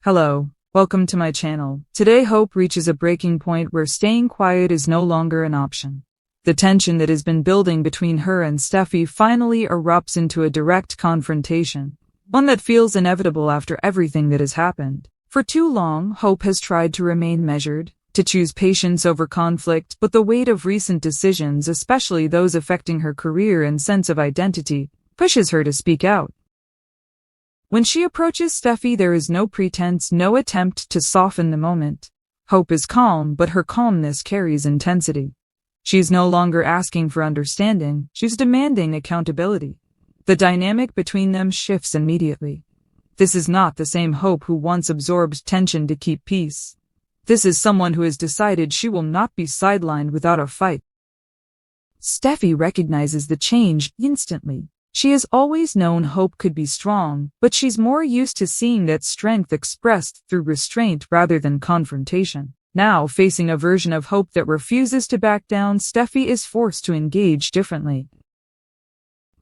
Hello, welcome to my channel. Today Hope reaches a breaking point where staying quiet is no longer an option. The tension that has been building between her and Steffy finally erupts into a direct confrontation, one that feels inevitable after everything that has happened. For too long, Hope has tried to remain measured, to choose patience over conflict, but the weight of recent decisions, especially those affecting her career and sense of identity, pushes her to speak out. When she approaches Steffy, there is no pretense, no attempt to soften the moment. Hope is calm, but her calmness carries intensity. She is no longer asking for understanding, she's demanding accountability. The dynamic between them shifts immediately. This is not the same Hope who once absorbed tension to keep peace. This is someone who has decided she will not be sidelined without a fight. Steffy recognizes the change instantly. She has always known Hope could be strong, but she's more used to seeing that strength expressed through restraint rather than confrontation. Now, facing a version of Hope that refuses to back down, Steffy is forced to engage differently.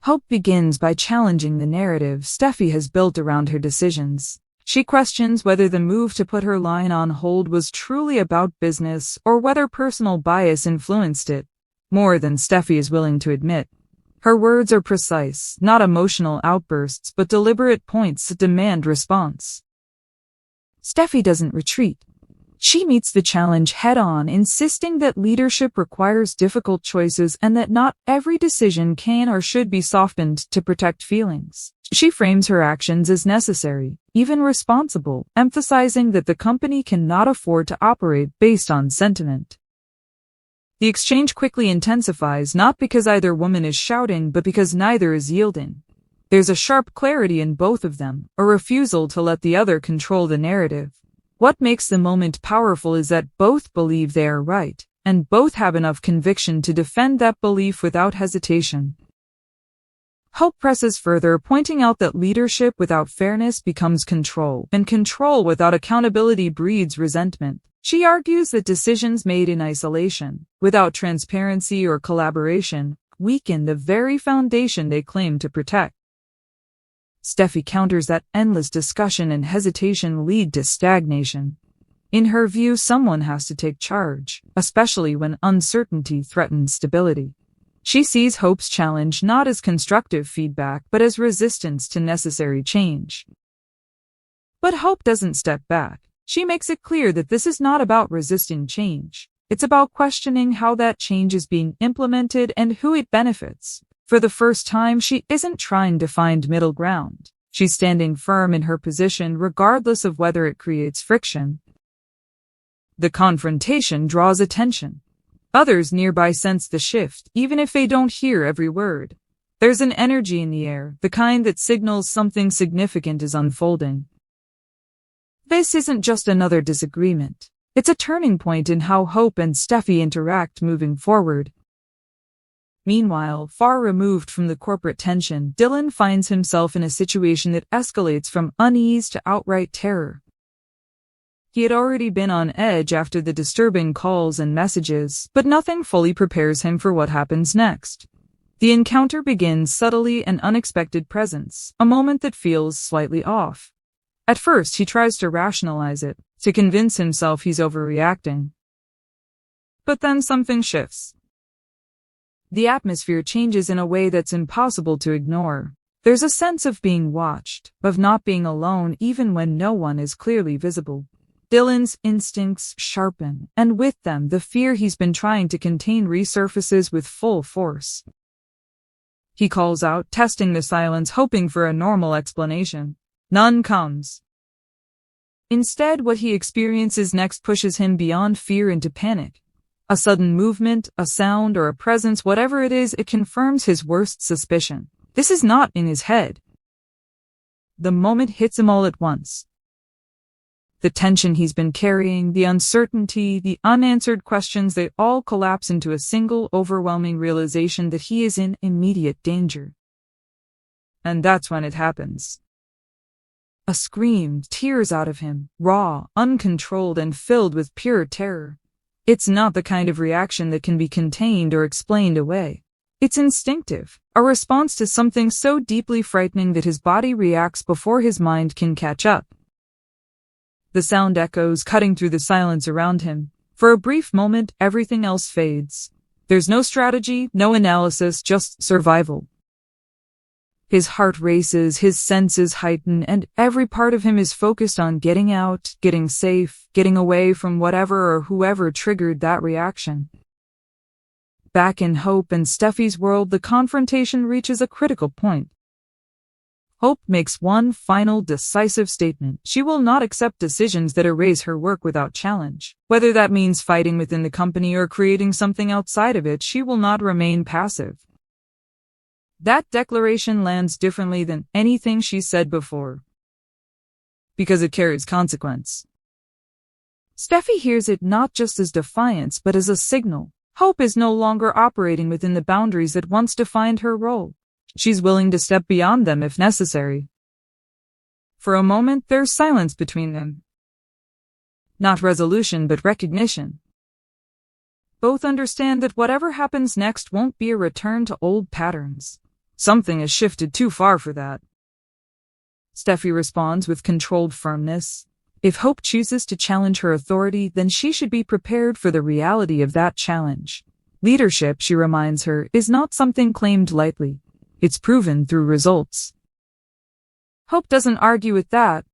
Hope begins by challenging the narrative Steffy has built around her decisions. She questions whether the move to put her line on hold was truly about business or whether personal bias influenced it, more than Steffy is willing to admit. Her words are precise, not emotional outbursts, but deliberate points that demand response. Steffy doesn't retreat. She meets the challenge head-on, insisting that leadership requires difficult choices and that not every decision can or should be softened to protect feelings. She frames her actions as necessary, even responsible, emphasizing that the company cannot afford to operate based on sentiment. The exchange quickly intensifies, not because either woman is shouting, but because neither is yielding. There's a sharp clarity in both of them, a refusal to let the other control the narrative. What makes the moment powerful is that both believe they are right, and both have enough conviction to defend that belief without hesitation. Hope presses further, pointing out that leadership without fairness becomes control, and control without accountability breeds resentment. She argues that decisions made in isolation, without transparency or collaboration, weaken the very foundation they claim to protect. Steffy counters that endless discussion and hesitation lead to stagnation. In her view, someone has to take charge, especially when uncertainty threatens stability. She sees Hope's challenge not as constructive feedback, but as resistance to necessary change. But Hope doesn't step back. She makes it clear that this is not about resisting change. It's about questioning how that change is being implemented and who it benefits. For the first time, she isn't trying to find middle ground. She's standing firm in her position regardless of whether it creates friction. The confrontation draws attention. Others nearby sense the shift, even if they don't hear every word. There's an energy in the air, the kind that signals something significant is unfolding. This isn't just another disagreement. It's a turning point in how Hope and Steffy interact moving forward. Meanwhile, far removed from the corporate tension, Dylan finds himself in a situation that escalates from unease to outright terror. He had already been on edge after the disturbing calls and messages, but nothing fully prepares him for what happens next. The encounter begins subtly, an unexpected presence, a moment that feels slightly off. At first, he tries to rationalize it, to convince himself he's overreacting. But then something shifts. The atmosphere changes in a way that's impossible to ignore. There's a sense of being watched, of not being alone even when no one is clearly visible. Dylan's instincts sharpen, and with them, the fear he's been trying to contain resurfaces with full force. He calls out, testing the silence, hoping for a normal explanation. None comes. Instead, what he experiences next pushes him beyond fear into panic. A sudden movement, a sound, or a presence, whatever it is, it confirms his worst suspicion. This is not in his head. The moment hits him all at once. The tension he's been carrying, the uncertainty, the unanswered questions, they all collapse into a single, overwhelming realization that he is in immediate danger. And that's when it happens. A scream tears out of him, raw, uncontrolled, and filled with pure terror. It's not the kind of reaction that can be contained or explained away. It's instinctive, a response to something so deeply frightening that his body reacts before his mind can catch up. The sound echoes, cutting through the silence around him. For a brief moment, everything else fades. There's no strategy, no analysis, just survival. His heart races, his senses heighten, and every part of him is focused on getting out, getting safe, getting away from whatever or whoever triggered that reaction. Back in Hope and Steffi's world, the confrontation reaches a critical point. Hope makes one final decisive statement. She will not accept decisions that erase her work without challenge. Whether that means fighting within the company or creating something outside of it, she will not remain passive. That declaration lands differently than anything she said before, because it carries consequence. Steffy hears it not just as defiance, but as a signal. Hope is no longer operating within the boundaries that once defined her role. She's willing to step beyond them if necessary. For a moment, there's silence between them. Not resolution, but recognition. Both understand that whatever happens next won't be a return to old patterns. Something has shifted too far for that. Steffy responds with controlled firmness. If Hope chooses to challenge her authority, then she should be prepared for the reality of that challenge. Leadership, she reminds her, is not something claimed lightly. It's proven through results. Hope doesn't argue with that.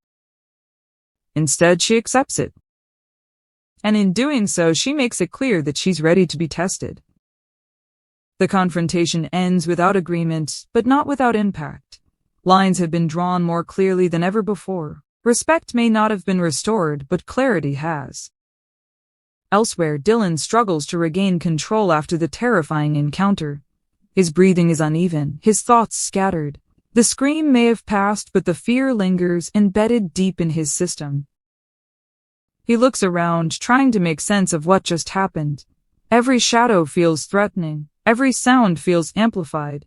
Instead, she accepts it. And in doing so, she makes it clear that she's ready to be tested. The confrontation ends without agreement, but not without impact. Lines have been drawn more clearly than ever before. Respect may not have been restored, but clarity has. Elsewhere, Dylan struggles to regain control after the terrifying encounter. His breathing is uneven, his thoughts scattered. The scream may have passed, but the fear lingers, embedded deep in his system. He looks around, trying to make sense of what just happened. Every shadow feels threatening. Every sound feels amplified.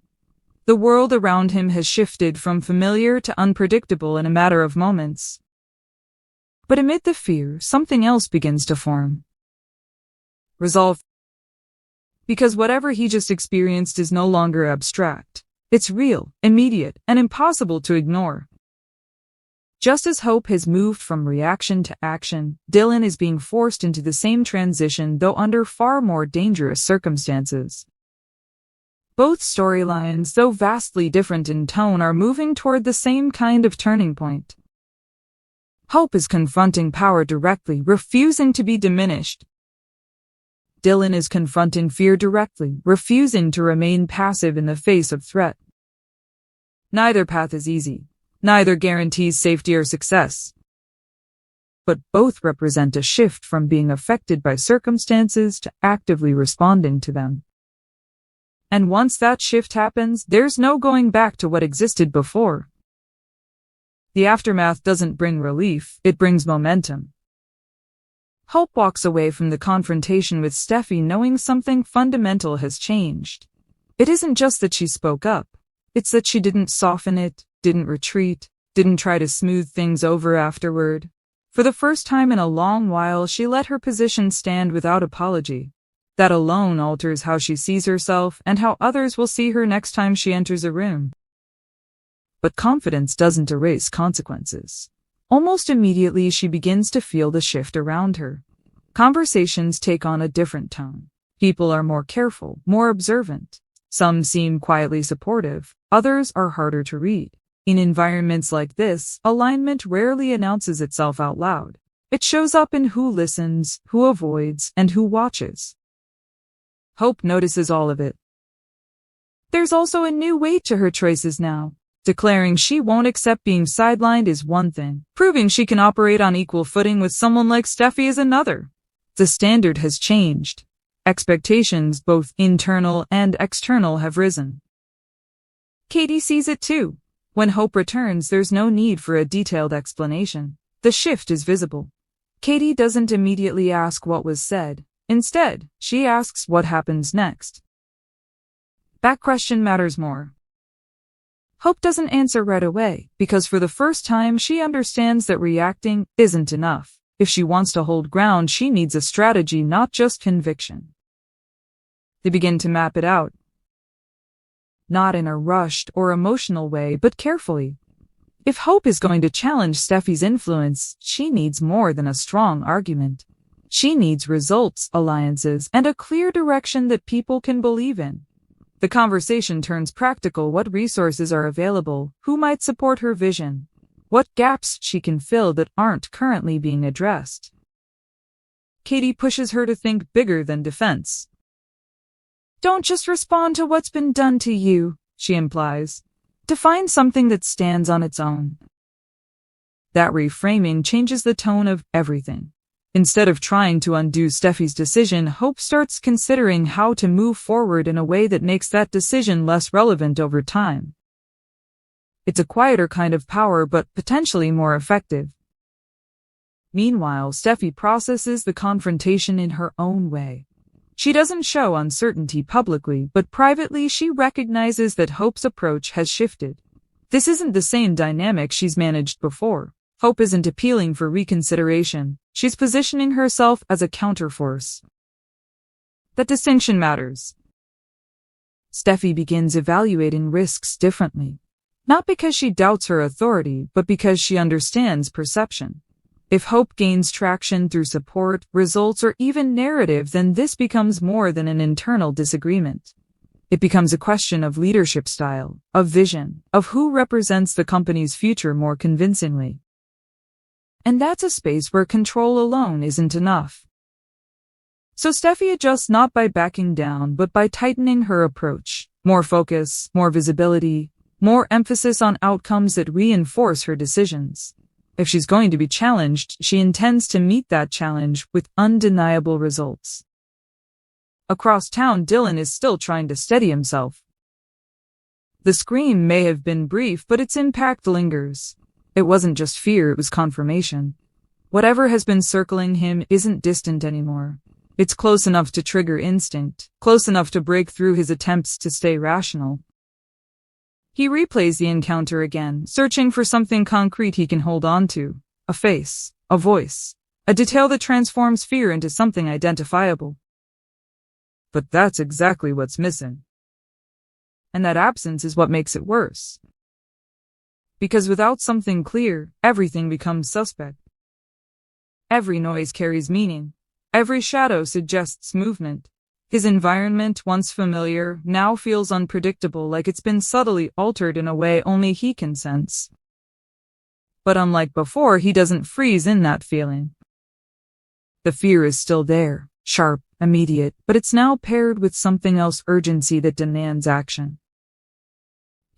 The world around him has shifted from familiar to unpredictable in a matter of moments. But amid the fear, something else begins to form. Resolve. Because whatever he just experienced is no longer abstract. It's real, immediate, and impossible to ignore. Just as Hope has moved from reaction to action, Dylan is being forced into the same transition, though under far more dangerous circumstances. Both storylines, though vastly different in tone, are moving toward the same kind of turning point. Hope is confronting power directly, refusing to be diminished. Dylan is confronting fear directly, refusing to remain passive in the face of threat. Neither path is easy. Neither guarantees safety or success. But both represent a shift from being affected by circumstances to actively responding to them. And once that shift happens, there's no going back to what existed before. The aftermath doesn't bring relief, it brings momentum. Hope walks away from the confrontation with Steffy knowing something fundamental has changed. It isn't just that she spoke up, it's that she didn't soften it, didn't retreat, didn't try to smooth things over afterward. For the first time in a long while, she let her position stand without apology. That alone alters how she sees herself and how others will see her next time she enters a room. But confidence doesn't erase consequences. Almost immediately, she begins to feel the shift around her. Conversations take on a different tone. People are more careful, more observant. Some seem quietly supportive, others are harder to read. In environments like this, alignment rarely announces itself out loud. It shows up in who listens, who avoids, and who watches. Hope notices all of it. There's also a new weight to her choices now. Declaring she won't accept being sidelined is one thing. Proving she can operate on equal footing with someone like Steffy is another. The standard has changed. Expectations, both internal and external, have risen. Katie sees it too. When Hope returns, there's no need for a detailed explanation. The shift is visible. Katie doesn't immediately ask what was said. Instead, she asks what happens next. That question matters more. Hope doesn't answer right away, because for the first time she understands that reacting isn't enough. If she wants to hold ground, she needs a strategy, not just conviction. They begin to map it out. Not in a rushed or emotional way, but carefully. If Hope is going to challenge Steffi's influence, she needs more than a strong argument. She needs results, alliances, and a clear direction that people can believe in. The conversation turns practical. What resources are available? Who might support her vision? What gaps she can fill that aren't currently being addressed? Katie pushes her to think bigger than defense. Don't just respond to what's been done to you, she implies. Define something that stands on its own. That reframing changes the tone of everything. Instead of trying to undo Steffi's decision, Hope starts considering how to move forward in a way that makes that decision less relevant over time. It's a quieter kind of power, but potentially more effective. Meanwhile, Steffi processes the confrontation in her own way. She doesn't show uncertainty publicly, but privately she recognizes that Hope's approach has shifted. This isn't the same dynamic she's managed before. Hope isn't appealing for reconsideration. She's positioning herself as a counterforce. That distinction matters. Steffi begins evaluating risks differently. Not because she doubts her authority, but because she understands perception. If Hope gains traction through support, results, or even narrative, then this becomes more than an internal disagreement. It becomes a question of leadership style, of vision, of who represents the company's future more convincingly. And that's a space where control alone isn't enough. So Steffi adjusts not by backing down, but by tightening her approach. More focus, more visibility, more emphasis on outcomes that reinforce her decisions. If she's going to be challenged, she intends to meet that challenge with undeniable results. Across town, Dylan is still trying to steady himself. The scream may have been brief, but its impact lingers. It wasn't just fear, it was confirmation. Whatever has been circling him isn't distant anymore. It's close enough to trigger instinct, close enough to break through his attempts to stay rational. He replays the encounter again, searching for something concrete he can hold on to. A face, a voice, a detail that transforms fear into something identifiable. But that's exactly what's missing. And that absence is what makes it worse. Because without something clear, everything becomes suspect. Every noise carries meaning. Every shadow suggests movement. His environment, once familiar, now feels unpredictable, like it's been subtly altered in a way only he can sense. But unlike before, he doesn't freeze in that feeling. The fear is still there, sharp, immediate, but it's now paired with something else, urgency that demands action.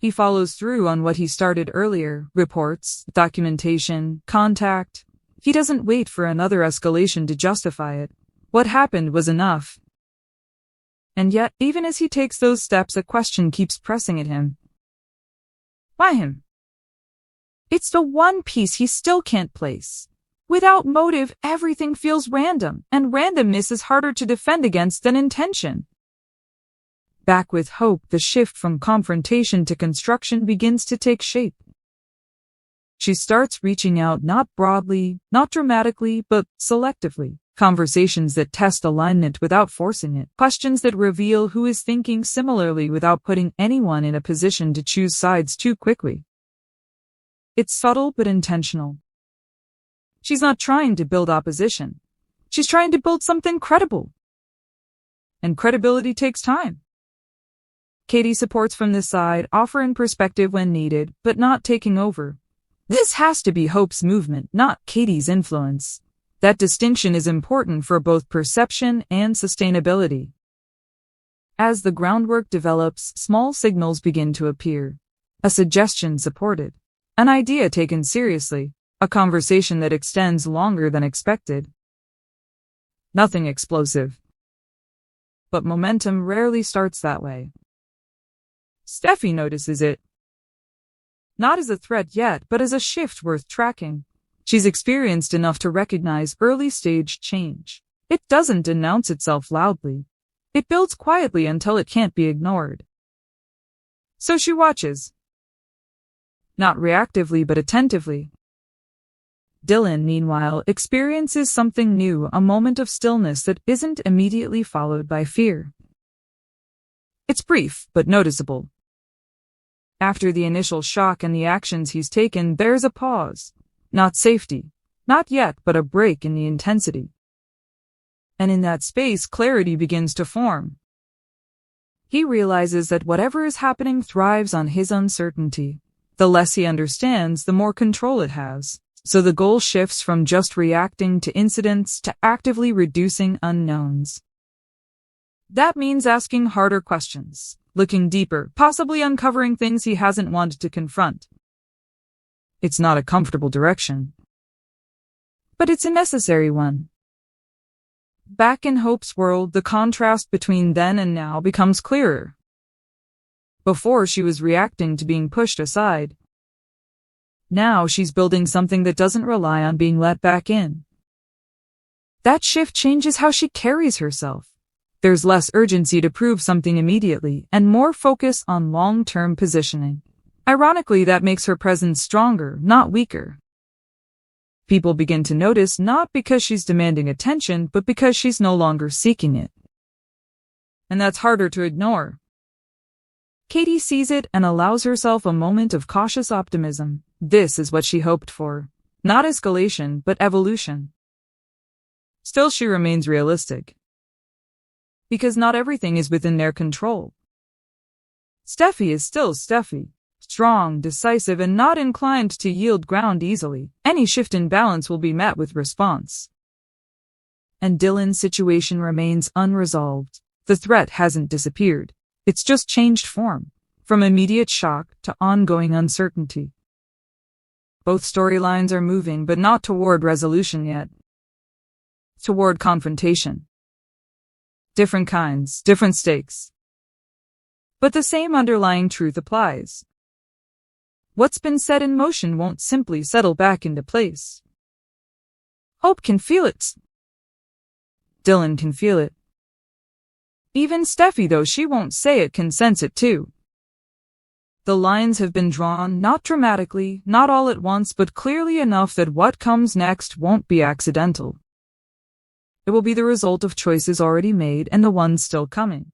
He follows through on what he started earlier, reports, documentation, contact. He doesn't wait for another escalation to justify it. What happened was enough. And yet, even as he takes those steps, a question keeps pressing at him. Why him? It's the one piece he still can't place. Without motive, everything feels random, and randomness is harder to defend against than intention. Back with Hope, the shift from confrontation to construction begins to take shape. She starts reaching out not broadly, not dramatically, but selectively. Conversations that test alignment without forcing it. Questions that reveal who is thinking similarly without putting anyone in a position to choose sides too quickly. It's subtle but intentional. She's not trying to build opposition. She's trying to build something credible. And credibility takes time. Katie supports from this side, offering perspective when needed, but not taking over. This has to be Hope's movement, not Katie's influence. That distinction is important for both perception and sustainability. As the groundwork develops, small signals begin to appear. A suggestion supported. An idea taken seriously. A conversation that extends longer than expected. Nothing explosive. But momentum rarely starts that way. Steffi notices it. Not as a threat yet, but as a shift worth tracking. She's experienced enough to recognize early-stage change. It doesn't announce itself loudly. It builds quietly until it can't be ignored. So she watches. Not reactively, but attentively. Dylan, meanwhile, experiences something new, a moment of stillness that isn't immediately followed by fear. It's brief, but noticeable. After the initial shock and the actions he's taken, there's a pause. Not safety. Not yet, but a break in the intensity. And in that space, clarity begins to form. He realizes that whatever is happening thrives on his uncertainty. The less he understands, the more control it has. So the goal shifts from just reacting to incidents to actively reducing unknowns. That means asking harder questions, looking deeper, possibly uncovering things he hasn't wanted to confront. It's not a comfortable direction, but it's a necessary one. Back in Hope's world, the contrast between then and now becomes clearer. Before, she was reacting to being pushed aside. Now she's building something that doesn't rely on being let back in. That shift changes how she carries herself. There's less urgency to prove something immediately and more focus on long-term positioning. Ironically, that makes her presence stronger, not weaker. People begin to notice not because she's demanding attention, but because she's no longer seeking it. And that's harder to ignore. Katie sees it and allows herself a moment of cautious optimism. This is what she hoped for. Not escalation, but evolution. Still, she remains realistic. Because not everything is within their control. Steffy is still Steffy. Strong, decisive, and not inclined to yield ground easily. Any shift in balance will be met with response. And Dylan's situation remains unresolved. The threat hasn't disappeared. It's just changed form, from immediate shock to ongoing uncertainty. Both storylines are moving, but not toward resolution yet. Toward confrontation. Different kinds, different stakes. But the same underlying truth applies. What's been set in motion won't simply settle back into place. Hope can feel it. Dylan can feel it. Even Steffy, though she won't say it, can sense it too. The lines have been drawn, not dramatically, not all at once, but clearly enough that what comes next won't be accidental. It will be the result of choices already made and the ones still coming.